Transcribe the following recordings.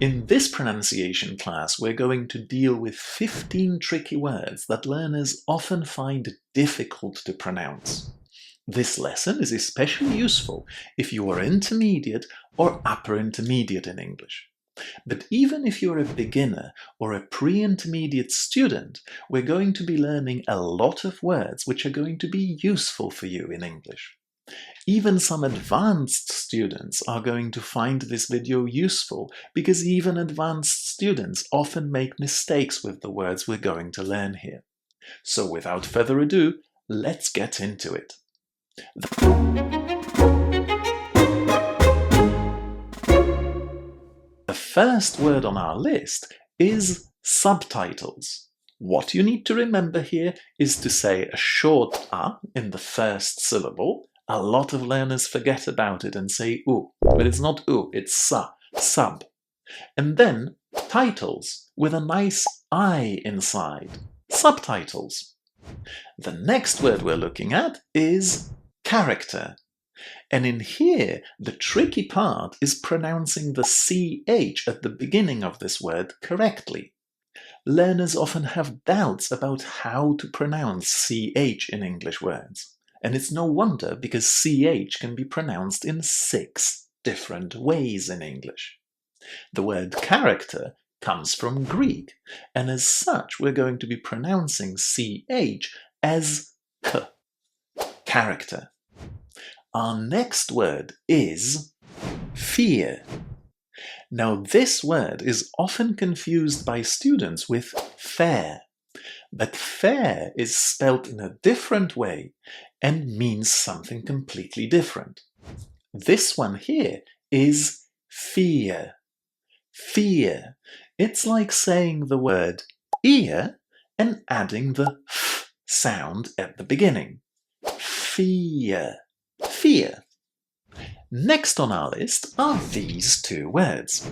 In this pronunciation class, we're going to deal with 15 tricky words that learners often find difficult to pronounce. This lesson is especially useful if you are intermediate or upper intermediate in English. But even if you're a beginner or a pre-intermediate student, we're going to be learning a lot of words which are going to be useful for you in English. Even some advanced students are going to find this video useful because even advanced students often make mistakes with the words we're going to learn here. So without further ado, let's get into it. The first word on our list is subtitles. What you need to remember here is to say a short a in the first syllable. A lot of learners forget about it and say u, but it's not u, it's sa, sub. And then titles with a nice I inside, subtitles. The next word we're looking at is character. And in here, the tricky part is pronouncing the CH at the beginning of this word correctly. Learners often have doubts about how to pronounce CH in English words. And it's no wonder because CH can be pronounced in 6 different ways in English. The word character comes from Greek, and as such we're going to be pronouncing CH as K, character. Our next word is fear. Now this word is often confused by students with fair, but fair is spelt in a different way and means something completely different. This one here is fear. Fear. It's like saying the word ear and adding the f sound at the beginning. Fear. Fear. Next on our list are these 2 words.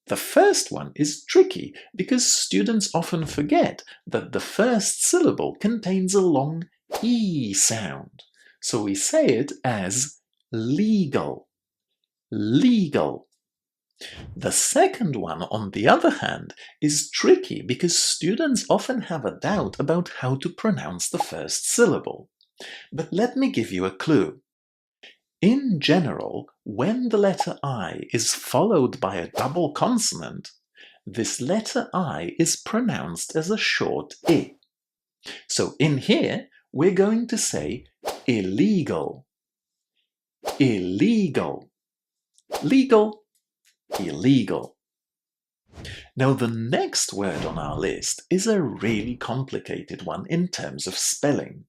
The first one is tricky because students often forget that the first syllable contains a long E sound. So we say it as legal. Legal. The second one, on the other hand, is tricky because students often have a doubt about how to pronounce the first syllable. But let me give you a clue. In general, when the letter I is followed by a double consonant, this letter I is pronounced as a short I. So in here, we're going to say illegal. Illegal. Legal. Illegal. Now the next word on our list is a really complicated one in terms of spelling.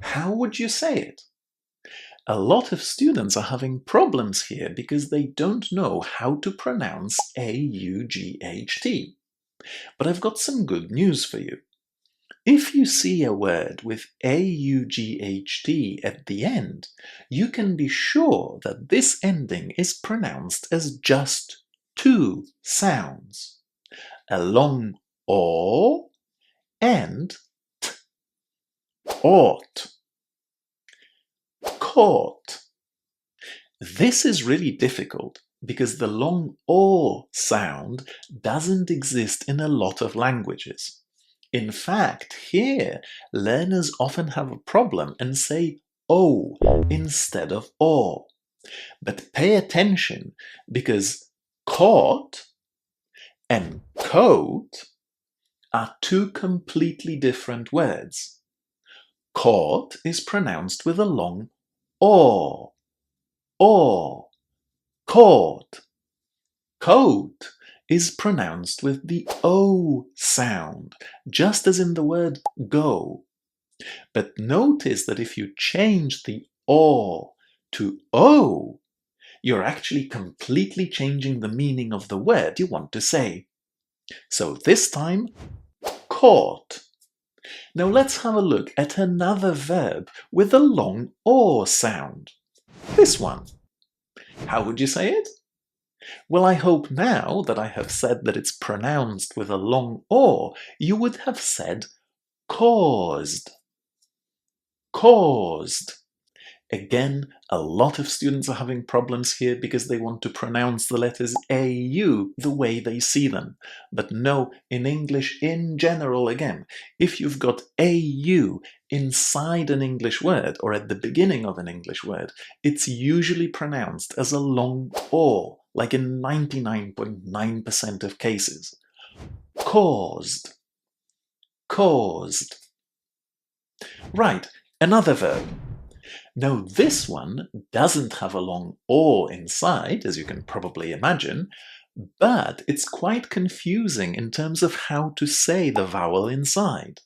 How would you say it? A lot of students are having problems here because they don't know how to pronounce A-U-G-H-T. But I've got some good news for you. If you see a word with A-U-G-H-T at the end, you can be sure that this ending is pronounced as just 2 sounds. A long O and T. Ought. Court. This is really difficult because the long O sound doesn't exist in a lot of languages. In fact, here, learners often have a problem and say O instead of O. But pay attention because court and coat are 2 completely different words. Court is pronounced with a long O. O. Court. Coat is pronounced with the O sound, just as in the word go. But notice that if you change the O to O, you're actually completely changing the meaning of the word you want to say. So this time, court. Now let's have a look at another verb with a long O sound. This one. How would you say it? Well, I hope now that I have said that it's pronounced with a long O, you would have said caused. Caused. Again, a lot of students are having problems here because they want to pronounce the letters AU the way they see them. But no, in English in general, again, if you've got AU inside an English word or at the beginning of an English word, it's usually pronounced as a long O, like in 99.9% of cases. Caused. Caused. Right, another verb. Now this one doesn't have a long O inside, as you can probably imagine, but it's quite confusing in terms of how to say the vowel inside.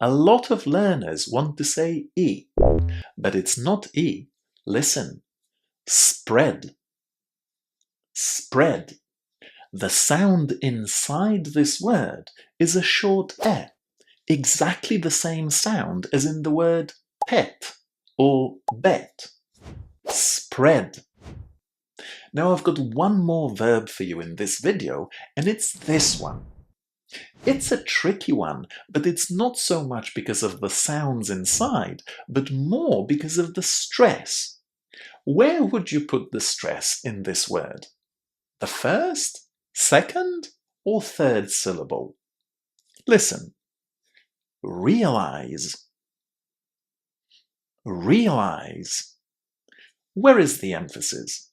A lot of learners want to say E, but it's not E. Listen. Spread. Spread. The sound inside this word is a short E, exactly the same sound as in the word pet or bet. Spread. Now I've got one more verb for you in this video, and it's this one. It's a tricky one, but it's not so much because of the sounds inside, but more because of the stress. Where would you put the stress in this word? The first, second, or third syllable? Listen. Realize. Realize. Where is the emphasis?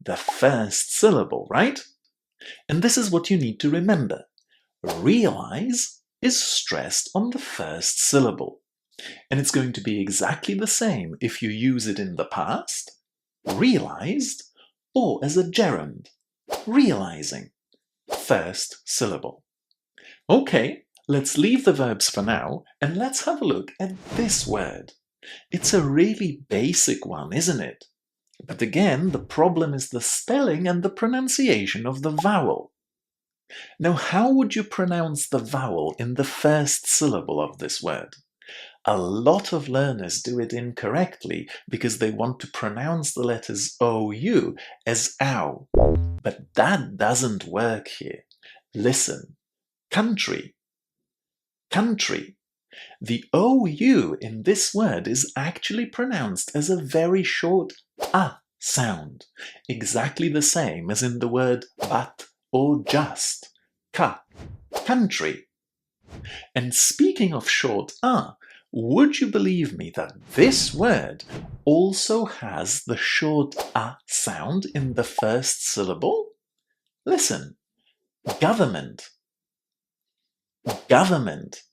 The first syllable, right? And this is what you need to remember. Realize is stressed on the first syllable. And it's going to be exactly the same if you use it in the past, realized, or as a gerund, realizing, first syllable. Okay, let's leave the verbs for now, and let's have a look at this word. It's a really basic one, isn't it? But again, the problem is the spelling and the pronunciation of the vowel. Now, how would you pronounce the vowel in the first syllable of this word? A lot of learners do it incorrectly because they want to pronounce the letters OU as OW. But that doesn't work here. Listen. Country. Country. The OU in this word is actually pronounced as a very short A sound, exactly the same as in the word but or just. Ka. Country. And speaking of short A, would you believe me that this word also has the short A sound in the first syllable? Listen. Government. Government.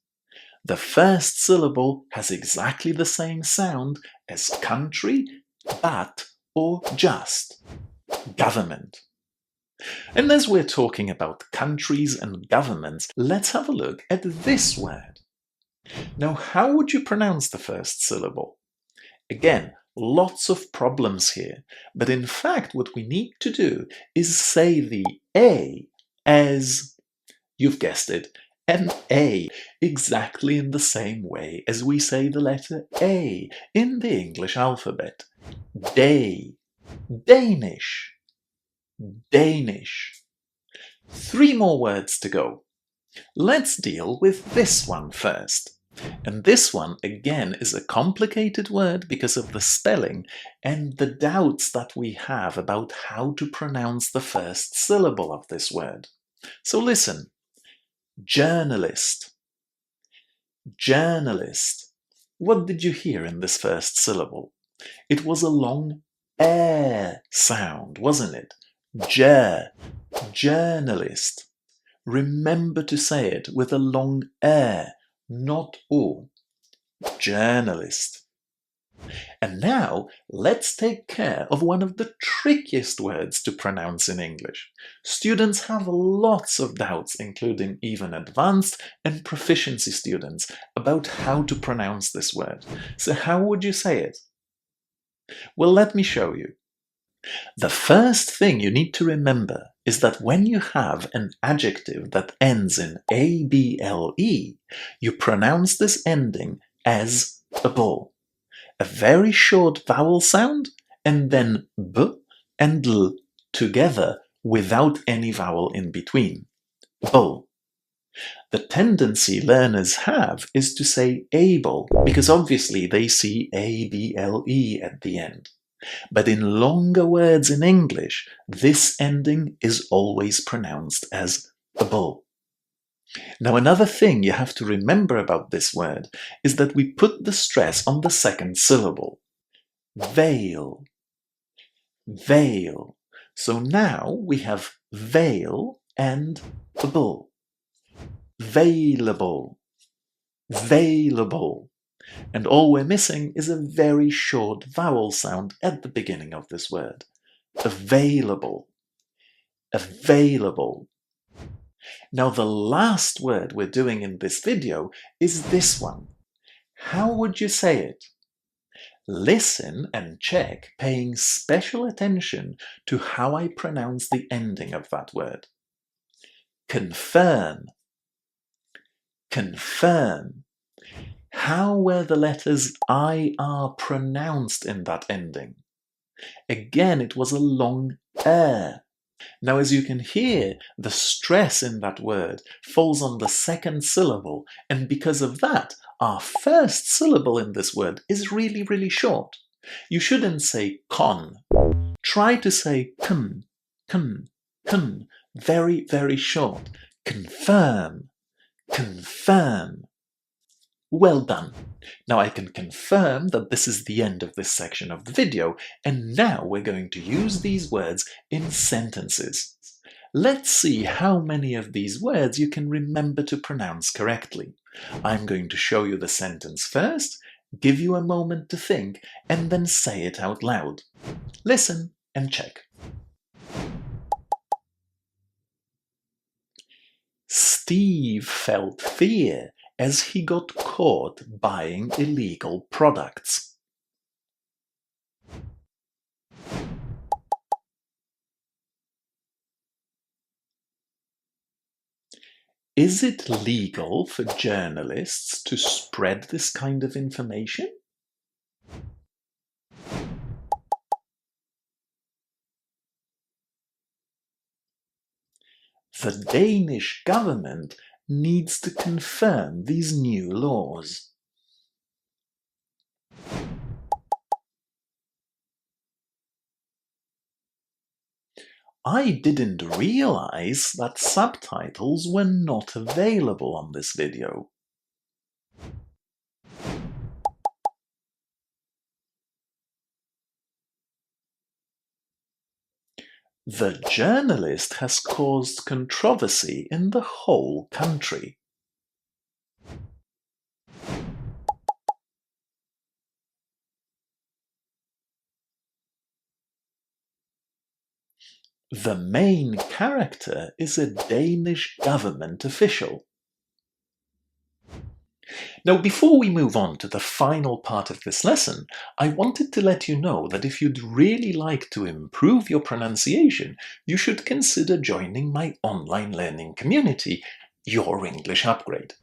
The first syllable has exactly the same sound as country, but, or just. Government. And as we're talking about countries and governments, let's have a look at this word. Now, how would you pronounce the first syllable? Again, lots of problems here, but in fact what we need to do is say the A as, you've guessed it, an A, exactly in the same way as we say the letter A in the English alphabet. Day. Danish. Danish. 3 more words to go. Let's deal with this one first. And this one, again, is a complicated word because of the spelling and the doubts that we have about how to pronounce the first syllable of this word. So listen. Journalist. Journalist. What did you hear in this first syllable? It was a long air sound, wasn't it? Journalist. Remember to say it with a long air, not o. Journalist. And now, let's take care of one of the trickiest words to pronounce in English. Students have lots of doubts, including even advanced and proficiency students, about how to pronounce this word. So how would you say it? Well, let me show you. The first thing you need to remember is that when you have an adjective that ends in able, you pronounce this ending as able. A very short vowel sound, and then b and l together without any vowel in between. Bull. The tendency learners have is to say able, because obviously they see A-B-L-E at the end. But in longer words in English, this ending is always pronounced as able. Now, another thing you have to remember about this word is that we put the stress on the second syllable. Veil. Veil. So now we have veil and able. Vailable. Vailable. And all we're missing is a very short vowel sound at the beginning of this word. Available. Available. Now the last word we're doing in this video is this one. How would you say it? Listen and check, paying special attention to how I pronounce the ending of that word. Confirm. Confirm. How were the letters IR pronounced in that ending? Again, it was a long Now, as you can hear, the stress in that word falls on the second syllable, and because of that, our first syllable in this word is really, really short. You shouldn't say con. Try to say kun, kun, kun. Very, very short. Confirm. Confirm. Well done. Now I can confirm that this is the end of this section of the video, and now we're going to use these words in sentences. Let's see how many of these words you can remember to pronounce correctly. I'm going to show you the sentence first, give you a moment to think, and then say it out loud. Listen and check. Steve felt fear as he got caught buying illegal products. Is it legal for journalists to spread this kind of information? The Danish government needs to confirm these new laws. I didn't realize that subtitles were not available on this video. The journalist has caused controversy in the whole country. The main character is a Danish government official. Now, before we move on to the final part of this lesson, I wanted to let you know that if you'd really like to improve your pronunciation, you should consider joining my online learning community, Your English Upgrade.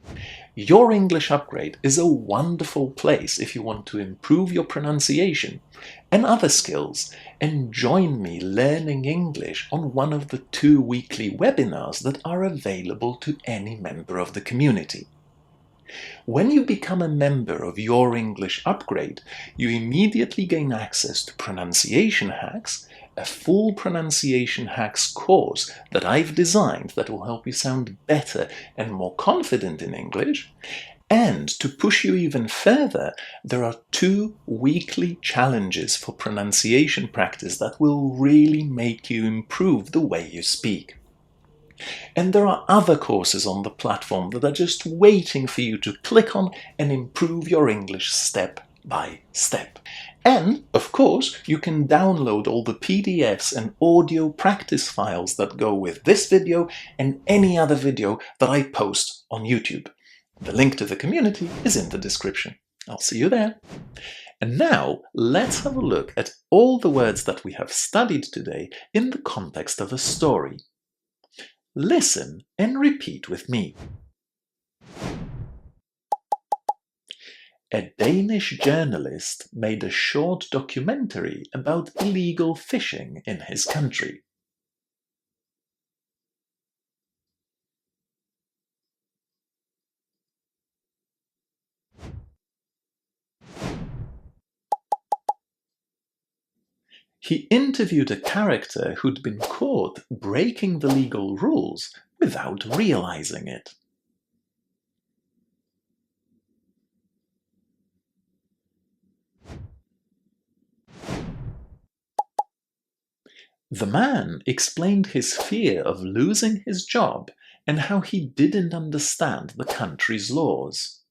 Your English Upgrade is a wonderful place if you want to improve your pronunciation and other skills, and join me learning English on one of the 2 weekly webinars that are available to any member of the community. When you become a member of Your English Upgrade, you immediately gain access to pronunciation hacks, a full pronunciation hacks course that I've designed that will help you sound better and more confident in English. And to push you even further, there are 2 weekly challenges for pronunciation practice that will really make you improve the way you speak. And there are other courses on the platform that are just waiting for you to click on and improve your English step by step. And, of course, you can download all the PDFs and audio practice files that go with this video and any other video that I post on YouTube. The link to the community is in the description. I'll see you there. And now, let's have a look at all the words that we have studied today in the context of a story. Listen and repeat with me. A Danish journalist made a short documentary about illegal fishing in his country. He interviewed a character who'd been caught breaking the legal rules without realizing it. The man explained his fear of losing his job and how he didn't understand the country's laws.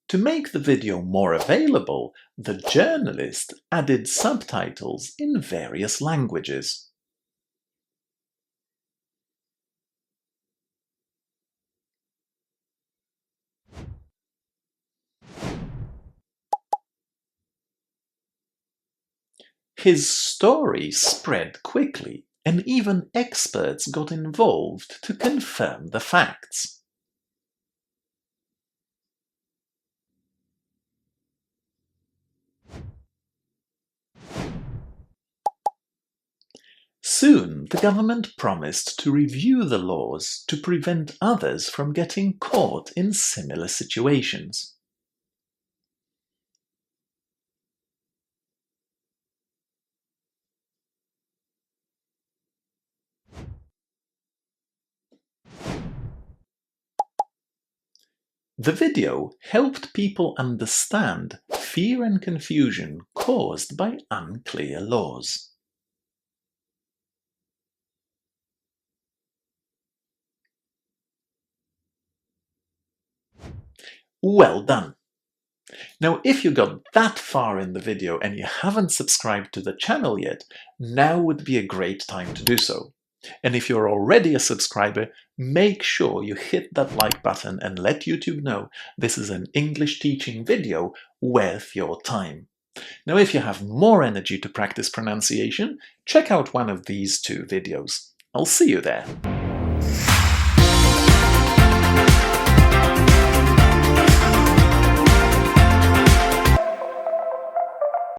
To make the video more available, the journalist added subtitles in various languages. His story spread quickly, and even experts got involved to confirm the facts. Soon, the government promised to review the laws to prevent others from getting caught in similar situations. The video helped people understand fear and confusion caused by unclear laws. Well done! Now, if you got that far in the video and you haven't subscribed to the channel yet, now would be a great time to do so. And if you're already a subscriber, make sure you hit that like button and let YouTube know this is an English teaching video worth your time. Now, if you have more energy to practice pronunciation, check out one of these two videos. I'll see you there.